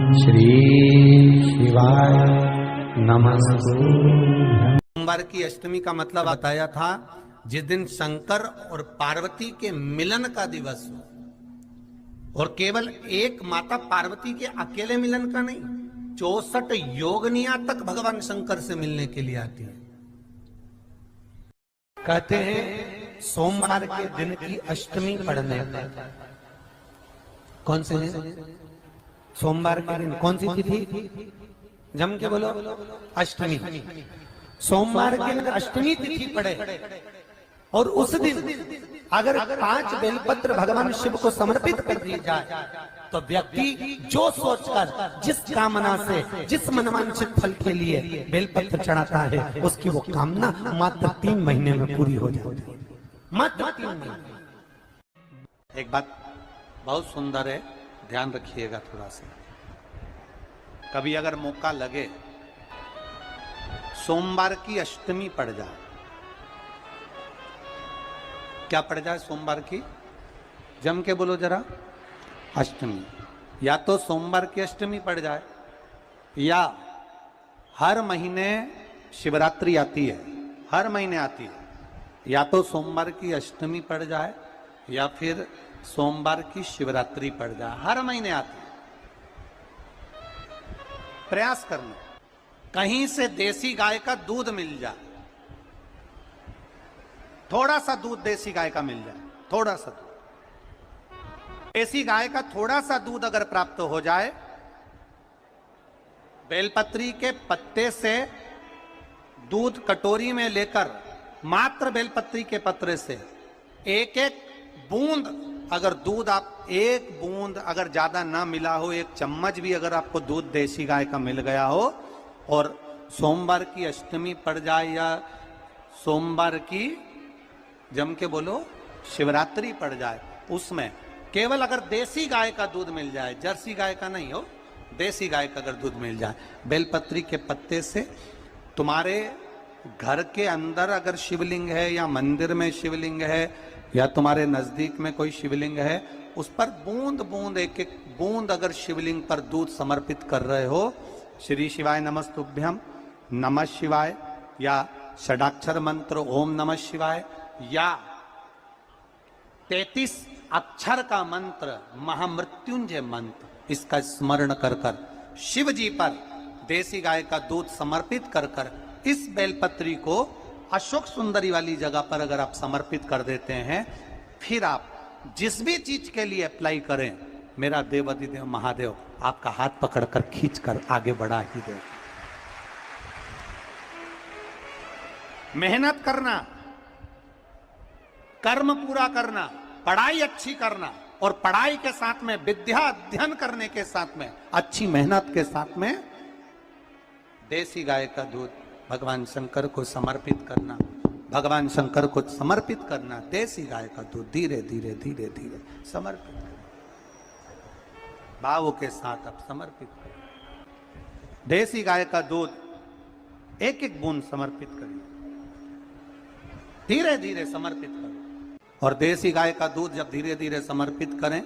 श्री शिवाय नमस्तु। सोमवार की अष्टमी का मतलब बताया था जिस दिन शंकर और पार्वती के मिलन का दिवस हो, और केवल एक माता पार्वती के अकेले मिलन का नहीं, 64 योगनिया तक भगवान शंकर से मिलने के लिए आती है। कहते हैं सोमवार के दिन की अष्टमी पढ़ने पर, कौन से दिन? सोमवार के दिन कौन सी तिथि? जम के बोलो, अष्टमी। सोमवार के दिन अष्टमी तिथि पड़े और उस दिन अगर 5 बेलपत्र भगवान शिव को समर्पित कर दिए जाए तो व्यक्ति जो सोचकर, जिस कामना से, जिस मनवांछित फल के लिए बेलपत्र चढ़ाता है, उसकी वो कामना मात्र 3 महीने में पूरी हो जाती है। मात्र 3 महीने। एक बात बहुत सुंदर है, ध्यान रखिएगा थोड़ा सा। कभी अगर मौका लगे, सोमवार की अष्टमी पड़ जाए, क्या पड़ जाए सोमवार की? जम के बोलो जरा, अष्टमी। या तो सोमवार की अष्टमी पड़ जाए, या हर महीने शिवरात्रि आती है, हर महीने आती है, या तो सोमवार की अष्टमी पड़ जाए या फिर सोमवार की शिवरात्रि पड़ जाए, हर महीने आती है। प्रयास करना कहीं से देसी गाय का दूध मिल जाए, थोड़ा सा दूध देसी गाय का मिल जाए, थोड़ा सा दूध देसी गाय का, थोड़ा सा दूध अगर प्राप्त हो जाए, बेलपत्री के पत्ते से दूध कटोरी में लेकर, मात्र बेलपत्री के पत्रे से एक एक बूंद, अगर दूध आप एक बूंद अगर ज्यादा ना मिला हो, 1 चम्मच भी अगर आपको दूध देसी गाय का मिल गया हो, और सोमवार की अष्टमी पड़ जाए या सोमवार की, जम के बोलो, शिवरात्रि पड़ जाए, उसमें केवल अगर देसी गाय का दूध मिल जाए, जर्सी गाय का नहीं हो, देसी गाय का अगर दूध मिल जाए, बेलपत्री के पत्ते से, तुम्हारे घर के अंदर अगर शिवलिंग है या मंदिर में शिवलिंग है या तुम्हारे नजदीक में कोई शिवलिंग है, उस पर बूंद बूंद, एक एक बूंद अगर शिवलिंग पर दूध समर्पित कर रहे हो, श्री शिवाय नमस्तुभ्यम, नमः शिवाय, या षडाक्षर मंत्र ओम नमः शिवाय, या 33 अक्षर का मंत्र महामृत्युंजय मंत्र, इसका स्मरण कर कर शिव जी पर देसी गाय का दूध समर्पित कर कर इस बेलपत्री को अशोक सुंदरी वाली जगह पर अगर आप समर्पित कर देते हैं, फिर आप जिस भी चीज के लिए अप्लाई करें, मेरा देवाधिदेव महादेव आपका हाथ पकड़कर खींचकर आगे बढ़ा ही दे। मेहनत करना, कर्म पूरा करना, पढ़ाई अच्छी करना, और पढ़ाई के साथ में विद्या अध्ययन करने के साथ में, अच्छी मेहनत के साथ में देसी गाय का दूध भगवान शंकर को समर्पित करना, भगवान शंकर को समर्पित करना, देसी गाय का दूध धीरे धीरे धीरे धीरे समर्पित करना, भावों के साथ आप समर्पित करें। देसी गाय का दूध एक एक बूंद समर्पित करिए, धीरे धीरे समर्पित करें। और देसी गाय का दूध जब धीरे धीरे समर्पित करें,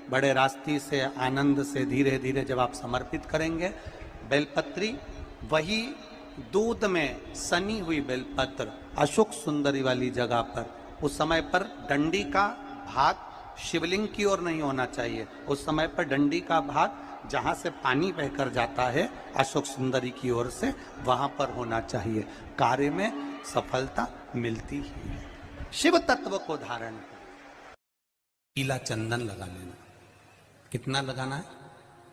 बड़े रास्ते से, आनंद से धीरे धीरे जब आप समर्पित करेंगे, बेलपत्री वही दूध में सनी हुई बेलपत्र अशोक सुंदरी वाली जगह पर, उस समय पर डंडी का भाग शिवलिंग की ओर नहीं होना चाहिए, उस समय पर डंडी का भाग जहां से पानी बहकर जाता है अशोक सुंदरी की ओर से, वहां पर होना चाहिए। कार्य में सफलता मिलती ही है। शिव तत्व को धारण कर पीला चंदन लगा लेना। कितना लगाना है?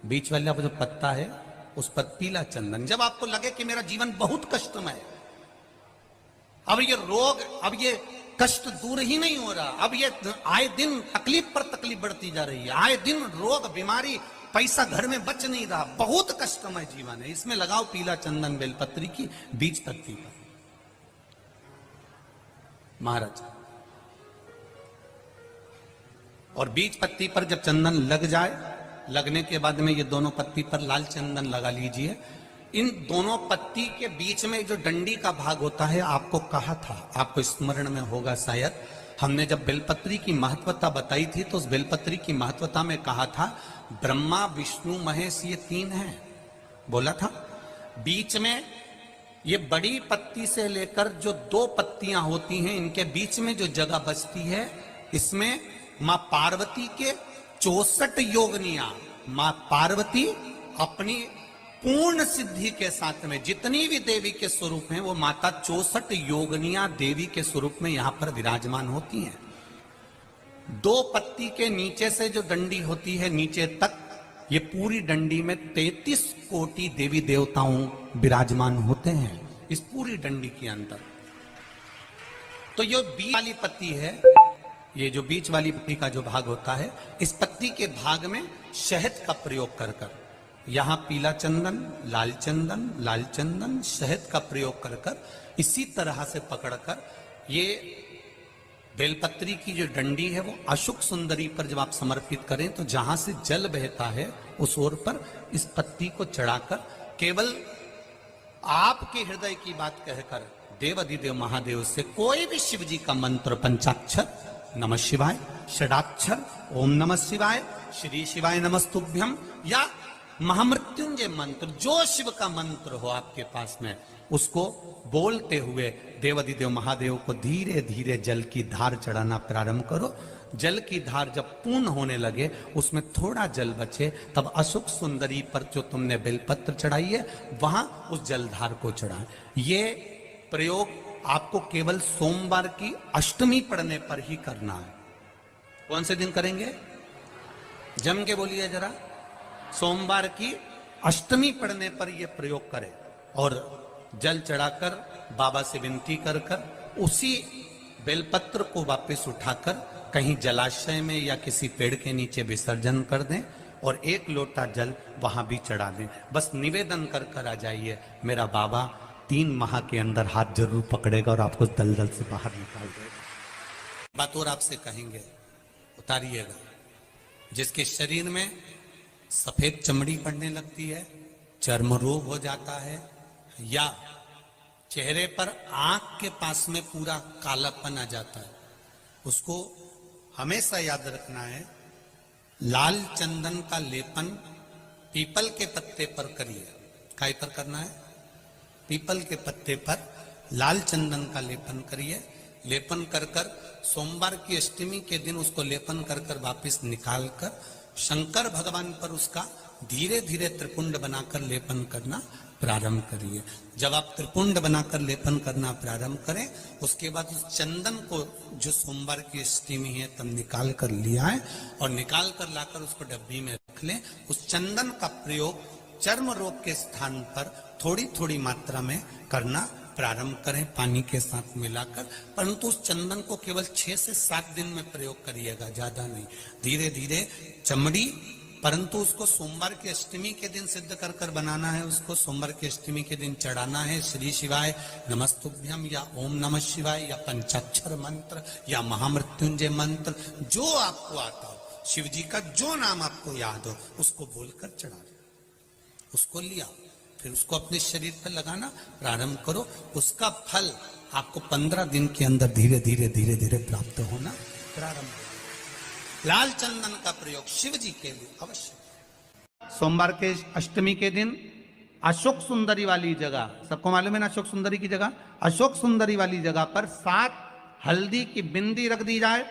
बीच वाला जो पत्ता है उस पर पीला चंदन। जब आपको लगे कि मेरा जीवन बहुत कष्टमय है, अब ये रोग, अब ये कष्ट दूर ही नहीं हो रहा, अब ये आए दिन तकलीफ पर तकलीफ बढ़ती जा रही है, आए दिन रोग, बीमारी, पैसा घर में बच नहीं रहा, बहुत कष्टमय जीवन है, इसमें लगाओ पीला चंदन बेलपत्री की बीज पत्ती पर। महाराज, और बीज पत्ती पर जब चंदन लग जाए, लगने के बाद में ये दोनों पत्ती पर लाल चंदन लगा लीजिए। इन दोनों पत्ती के बीच में जो डंडी का भाग होता है, आपको कहा था, आपको स्मरण में होगा शायद, हमने जब बेलपत्री की महत्वता बताई थी तो उस बेलपत्री की महत्वता में कहा था ब्रह्मा विष्णु महेश ये तीन हैं, बोला था। बीच में ये बड़ी पत्ती से लेकर जो 2 पत्तियां होती हैं, इनके बीच में जो जगह बचती है, इसमें मां पार्वती के 64 योगनियां, मां पार्वती अपनी पूर्ण सिद्धि के साथ में जितनी भी देवी के स्वरूप हैं वो माता 64 योगनियां देवी के स्वरूप में यहां पर विराजमान होती हैं। 2 पत्ती के नीचे से जो डंडी होती है नीचे तक, ये पूरी डंडी में 33 कोटि देवी देवताओं विराजमान होते हैं इस पूरी डंडी के अंदर। तो ये बीच वाली पत्ती है, ये जो बीच वाली पत्ती का जो भाग होता है, इस पत्ती के भाग में शहद का प्रयोग कर कर, यहां पीला चंदन, लाल चंदन, शहद का प्रयोग कर कर, इसी तरह से पकड़कर ये बेलपत्री की जो डंडी है वो अशुक सुंदरी पर जब आप समर्पित करें तो जहां से जल बहता है उस ओर पर इस पत्ती को चढ़ाकर केवल आपके हृदय की बात कहकर देवाधिदेव महादेव से कोई भी शिव जी का मंत्र, पंचाक्षर नमः शिवाय, षडाक्षर ओम नमः शिवाय, श्री शिवाय नमस्तुभ्यम, या महामृत्युंजय मंत्र, जो शिव का मंत्र हो आपके पास में, उसको बोलते हुए देवाधिदेव महादेव को धीरे धीरे जल की धार चढ़ाना प्रारंभ करो। जल की धार जब पूर्ण होने लगे, उसमें थोड़ा जल बचे, तब अशुक सुंदरी पर जो तुमने बेलपत्र चढ़ाई है वहां उस जलधार को चढ़ाए। ये प्रयोग आपको केवल सोमवार की अष्टमी पढ़ने पर ही करना है। कौन से दिन करेंगे? जम के बोलिए जरा। सोमवार की अष्टमी पढ़ने पर यह प्रयोग करें और जल चढ़ाकर बाबा से विनती कर कर उसी बेलपत्र को वापस उठाकर कहीं जलाशय में या किसी पेड़ के नीचे विसर्जन कर दें और 1 लोटा जल वहां भी चढ़ा दें। बस निवेदन कर कर आ जाइए, मेरा बाबा 3 माह के अंदर हाथ जरूर पकड़ेगा और आपको दलदल से बाहर निकाल देगा। बात और आपसे कहेंगे, उतारिएगा। जिसके शरीर में सफेद चमड़ी पड़ने लगती है, चर्म रोग हो जाता है, या चेहरे पर आंख के पास में पूरा कालापन आ जाता है, उसको हमेशा याद रखना है, लाल चंदन का लेपन पीपल के पत्ते पर करिए। काय पर करना है? पीपल के पत्ते पर लाल चंदन का लेपन करिए। लेपन कर कर सोमवार की अष्टमी के दिन उसको लेपन कर कर वापिस निकाल कर शंकर भगवान पर उसका धीरे धीरे त्रिपुंड बनाकर लेपन करना प्रारंभ करिए। जब आप त्रिपुंड बनाकर लेपन करना प्रारंभ करें, उसके बाद उस चंदन को जो सोमवार की अष्टमी है तब निकाल कर लिया है और निकाल कर लाकर उसको डब्बी में रख लें। उस चंदन का प्रयोग चर्म रोग के स्थान पर थोड़ी थोड़ी मात्रा में करना प्रारंभ करें, पानी के साथ मिलाकर। परंतु उस चंदन को केवल 6 से 7 दिन में प्रयोग करिएगा, ज्यादा नहीं। धीरे धीरे चमड़ी, परंतु उसको सोमवार की अष्टमी के दिन सिद्ध कर कर बनाना है। उसको सोमवार की अष्टमी के दिन चढ़ाना है श्री शिवाय नमस्तुभ्यम या ओम नमः शिवाय या पंचाक्षर मंत्र या महामृत्युंजय मंत्र, जो आपको आता हो, शिव जी का जो नाम आपको याद हो उसको बोलकर चढ़ा, उसको लिया, फिर उसको अपने शरीर पर लगाना प्रारंभ करो। उसका फल आपको 15 दिन के अंदर धीरे धीरे धीरे धीरे प्राप्त होना प्रारंभ हो। लाल चंदन का प्रयोग शिव जी के लिए अवश्य। सोमवार के अष्टमी के दिन अशोक सुंदरी वाली जगह, सबको मालूम है ना अशोक सुंदरी की जगह, अशोक सुंदरी वाली जगह पर 7 हल्दी की बिंदी रख दी जाए।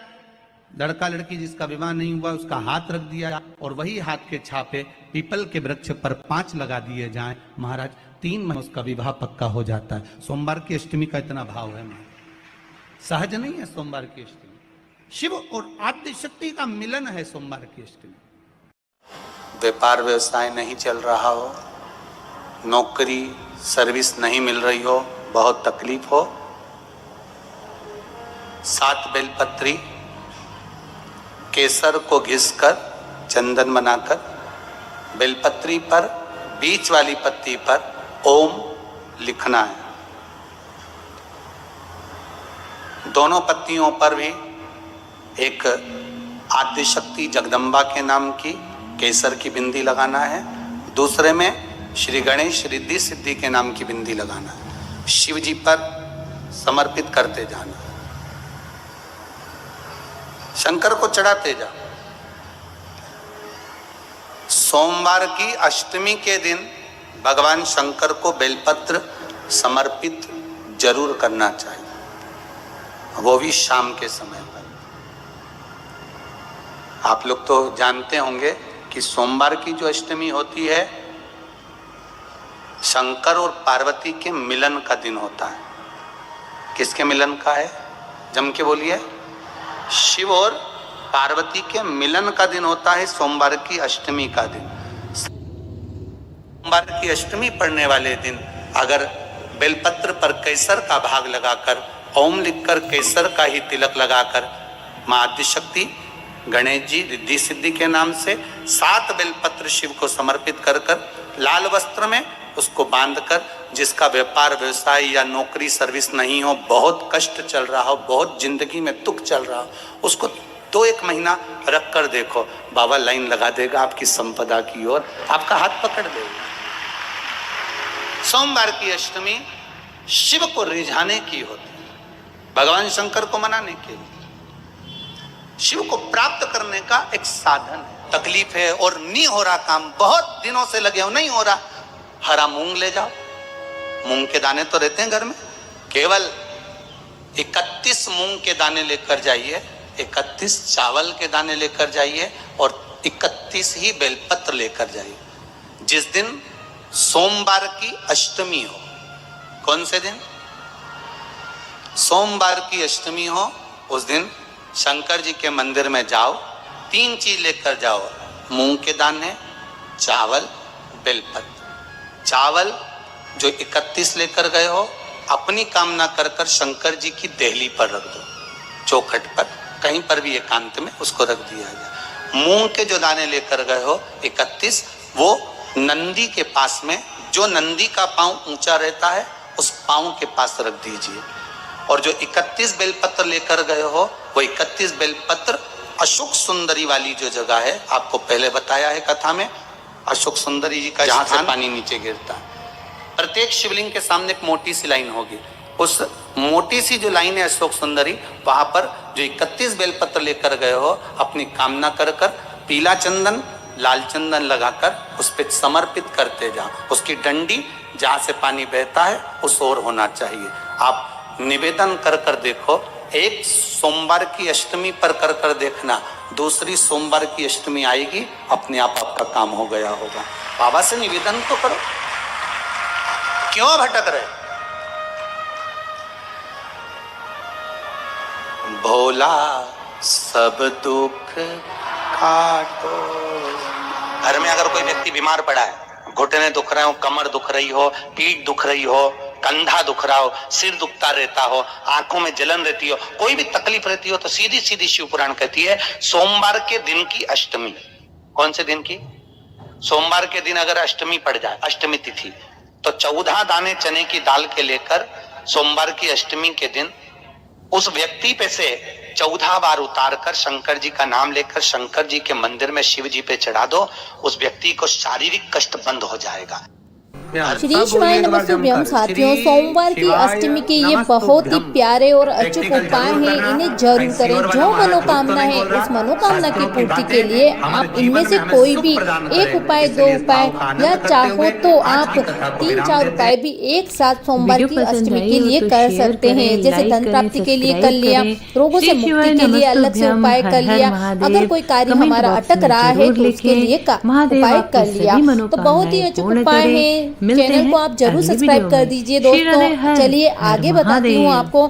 लड़का लड़की जिसका विवाह नहीं हुआ उसका हाथ रख दिया जाए और वही हाथ के छापे पीपल के वृक्ष पर 5 लगा दिए जाएं। महाराज 3 महीने उसका विवाह पक्का हो जाता है। सोमवार की अष्टमी का इतना भाव है, सहज नहीं है। सोमवार की अष्टमी शिव और आद्य शक्ति का मिलन है। सोमवार की अष्टमी व्यापार व्यवसाय नहीं चल रहा हो, नौकरी सर्विस नहीं मिल रही हो, बहुत तकलीफ हो, 7 बेलपत्री केसर को घिसकर चंदन बनाकर बेलपत्री पर बीच वाली पत्ती पर ओम लिखना है। दोनों पत्तियों पर भी एक आद्यशक्ति जगदम्बा के नाम की केसर की बिंदी लगाना है, दूसरे में श्री गणेश रिद्धि सिद्धि के नाम की बिंदी लगाना है। शिव जी पर समर्पित करते जाना। शंकर को चढ़ाते जाओ। सोमवार की अष्टमी के दिन भगवान शंकर को बेलपत्र समर्पित जरूर करना चाहिए, वो भी शाम के समय पर। आप लोग तो जानते होंगे कि सोमवार की जो अष्टमी होती है शंकर और पार्वती के मिलन का दिन होता है। किसके मिलन का है? जम के बोलिए। शिव और पार्वती के मिलन का दिन होता है सोमवार की अष्टमी का दिन। सोमवार की अष्टमी पड़ने वाले दिन अगर बेलपत्र पर केसर का भाग लगाकर, ओम लिखकर केसर का ही तिलक लगाकर मां आदिशक्ति गणेश जी रिद्धि सिद्धि के नाम से 7 बेलपत्र शिव को समर्पित कर लाल वस्त्र में उसको बांधकर, जिसका व्यापार व्यवसाय या नौकरी सर्विस नहीं हो, बहुत कष्ट चल रहा हो, बहुत जिंदगी में दुख चल रहा हो, उसको 2-1 महीना रख कर देखो, बाबा लाइन लगा देगा आपकी संपदा की ओर, आपका हाथ पकड़ देगा। सोमवार की अष्टमी शिव को रिझाने की होती है, भगवान शंकर को मनाने के लिए, शिव को प्राप्त करने का एक साधन है। तकलीफ है और नहीं हो रहा काम, बहुत दिनों से लगे हो, नहीं हो रहा, हरा मूंग ले जाओ। मूंग के दाने तो रहते हैं घर में, केवल 31 मूंग के दाने लेकर जाइए, 31 चावल के दाने लेकर जाइए और 31 ही बेलपत्र लेकर जाइए। जिस दिन सोमवार की अष्टमी हो, कौन से दिन? सोमवार की अष्टमी हो, उस दिन शंकर जी के मंदिर में जाओ, 3 चीज लेकर जाओ, मूंग के दाने, चावल, बेलपत्र। चावल जो 31 लेकर गए हो, अपनी कामना कर कर शंकर जी की देहली पर रख दो, चौखट पर, कहीं पर भी एकांत में उसको रख दिया जाए। मूंग के जो दाने लेकर गए हो 31, वो नंदी के पास में, जो नंदी का पांव ऊंचा रहता है उस पांव के पास रख दीजिए। और जो 31 बेलपत्र लेकर गए हो, वो 31 बेलपत्र अशोक सुंदरी वाली जो जगह है, आपको पहले बताया है कथा में, अशोक सुंदरी जी का जहां से पानी नीचे गिरता है, प्रत्येक शिवलिंग के सामने एक मोटी सी लाइन होगी, उस मोटी सी जो लाइन है अशोक सुंदरी, वहां पर जो 31 बेलपत्र लेकर गए हो, अपनी कामना कर कर पीला चंदन, लाल चंदन लगाकर उस पर समर्पित करते जाओ। उसकी डंडी जहां से पानी बहता है उस ओर होना चाहिए। आप निवेदन कर कर देखो, एक सोमवार की अष्टमी पर कर कर देखना, दूसरी सोमवार की अष्टमी आएगी, अपने आप आपका काम हो गया होगा। बाबा से निवेदन तो करो, क्यों भटक रहे? भोला सब दुख काटो। घर में अगर कोई व्यक्ति बीमार पड़ा है, घुटने दुख रहे हो, कमर दुख रही हो, पीठ दुख रही हो, कंधा दुख रहा हो, सिर दुखता रहता हो, आंखों में जलन रहती हो, कोई भी तकलीफ रहती हो, तो सीधी सीधी शिव पुराण कहती है सोमवार के दिन की अष्टमी। कौन से दिन की? सोमवार के दिन अगर अष्टमी पड़ जाए, अष्टमी तिथि, तो 14 दाने चने की दाल के लेकर सोमवार की अष्टमी के दिन उस व्यक्ति पे से 14 बार उतार कर शंकर जी का नाम लेकर शंकर जी के मंदिर में शिव जी पे चढ़ा दो, उस व्यक्ति को शारीरिक कष्ट बंद हो जाएगा। श्री शिवाय नमस्तुभ्यम। साथियों, सोमवार की अष्टमी के ये बहुत ही प्यारे और अचूक उपाय हैं, इन्हें जरूर करें। जो मनोकामना है उस मनोकामना की पूर्ति के लिए आप इनमें से कोई भी 1 उपाय, 2 उपाय या चाहो तो आप 3-4 उपाय भी एक साथ सोमवार की अष्टमी के लिए कर सकते हैं। जैसे धन प्राप्ति के लिए कर लिया, रोगों से मुक्ति के लिए अलग से उपाय कर लिया, अगर कोई कार्य हमारा अटक रहा है तो उसके लिए उपाय कर लिया। तो बहुत ही अचूक उपाय है। चैनल को आप जरूर सब्सक्राइब कर दीजिए दोस्तों। चलिए आगे बताती हूँ आपको।